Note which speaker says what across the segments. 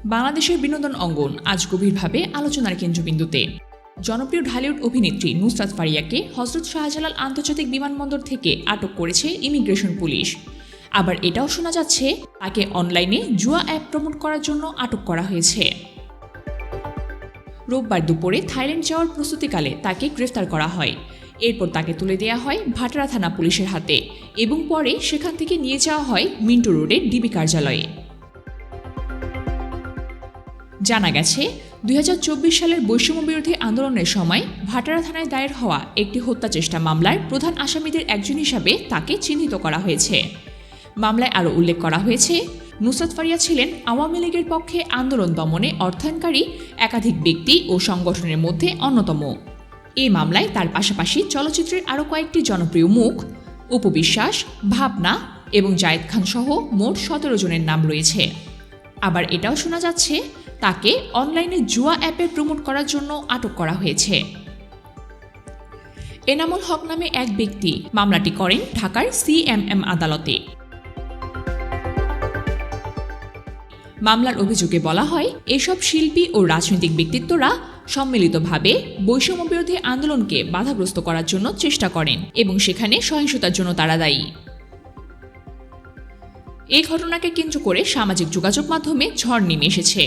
Speaker 1: বাংলাদেশের বিনোদন অঙ্গন আজ গভীরভাবে আলোচনার কেন্দ্রবিন্দুতে। জনপ্রিয় ঢালিউড অভিনেত্রী নুসরাত ফারিয়াকে হযরত শাহজালাল আন্তর্জাতিক বিমানবন্দর থেকে আটক করেছে ইমিগ্রেশন পুলিশ। আবার এটাও শোনা যাচ্ছে তাকে অনলাইনে জুয়া অ্যাপ প্রমোট করার জন্য আটক করা হয়েছে। রোববার দুপুরে থাইল্যান্ড যাওয়ার প্রস্তুতিকালে তাকে গ্রেফতার করা হয়। এরপর তাকে তুলে দেওয়া হয় ভাটারা থানা পুলিশের হাতে এবং পরে সেখান থেকে নিয়ে যাওয়া হয় মিন্টো রোডের ডিবি কার্যালয়ে। জানা গেছে 2024 সালের বৈষম্য বিরোধী আন্দোলনের সময় ভাটারা থানায় দায়ের হওয়া একটি হত্যা চেষ্টা মামলার প্রধান আসামিদের একজন হিসাবে তাকে চিহ্নিত করা হয়েছে। মামলায় আরও উল্লেখ করা হয়েছে, নুসরাত ফারিয়া ছিলেন আওয়ামী লীগের পক্ষে আন্দোলন দমনে অর্থায়নকারী একাধিক ব্যক্তি ও সংগঠনের মধ্যে অন্যতম। এই মামলায় তার পাশাপাশি চলচ্চিত্রের আরও কয়েকটি জনপ্রিয় মুখ, উপবিশ্বাস, ভাবনা এবং জায়েদ খান সহ মোট 17 জনের নাম রয়েছে। আবার এটাও শোনা যাচ্ছে তাকে অনলাইনে জুয়া অ্যাপের প্রমোট করার জন্য আটক করা হয়েছে। এনামুল হক নামে এক ব্যক্তি মামলাটি করেন ঢাকার সিএমএম আদালতে। মামলার অভিযোগে বলা হয়, এসব শিল্পী ও রাজনৈতিক ব্যক্তিত্বরা সম্মিলিতভাবে বৈষম্য বিরোধী আন্দোলনকে বাধাগ্রস্ত করার জন্য চেষ্টা করেন এবং সেখানে সহিংসতার জন্য তারা দায়ী। এই ঘটনাকে কেন্দ্র করে সামাজিক যোগাযোগ মাধ্যমে ঝড় নেমে এসেছে।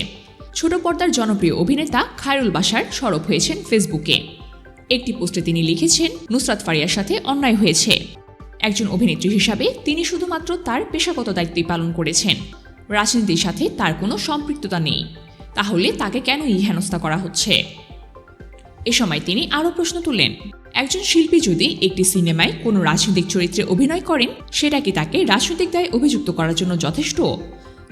Speaker 1: ছোট পর্দার জনপ্রিয় অভিনেতা খায়রুল বাশার সরব হয়েছেন ফেসবুকে। একটি পোস্টে তিনি লিখেছেন, নুসরাত ফারিয়ার সাথে অন্যায় হয়েছে। একজন অভিনেত্রী হিসাবে তিনি শুধুমাত্র তার পেশাগত দায়িত্বই পালন করেছেন। রাজনীতির সাথে তার কোনো সম্পৃক্ততা নেই। তাহলে তাকে কেন এই হেনস্থা করা হচ্ছে? এ সময় তিনি আরও প্রশ্ন তুলেন, একজন শিল্পী যদি একটি সিনেমায় কোনো রাজনৈতিক চরিত্রে অভিনয় করেন, সেটা কি তাকে রাজনৈতিক দায়ে অভিযুক্ত করার জন্য যথেষ্ট?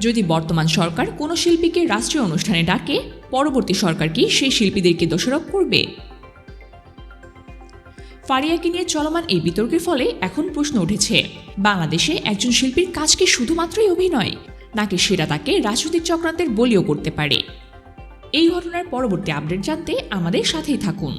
Speaker 1: যদি বর্তমান সরকার কোনো শিল্পীকে রাষ্ট্রীয় অনুষ্ঠানে ডাকে, পরবর্তী সরকার কি সেই শিল্পীদেরকে দোষারোপ করবে? ফারিয়াকে নিয়ে চলমান এই বিতর্কের ফলে এখন প্রশ্ন উঠেছে, বাংলাদেশে একজন শিল্পীর কাজ কি শুধুমাত্রই অভিনয়, নাকি সেটা তাকে রাজনৈতিক চক্রান্তের বলিও করতে পারে? এই ঘটনার পরবর্তী আপডেট জানতে আমাদের সাথেই থাকুন।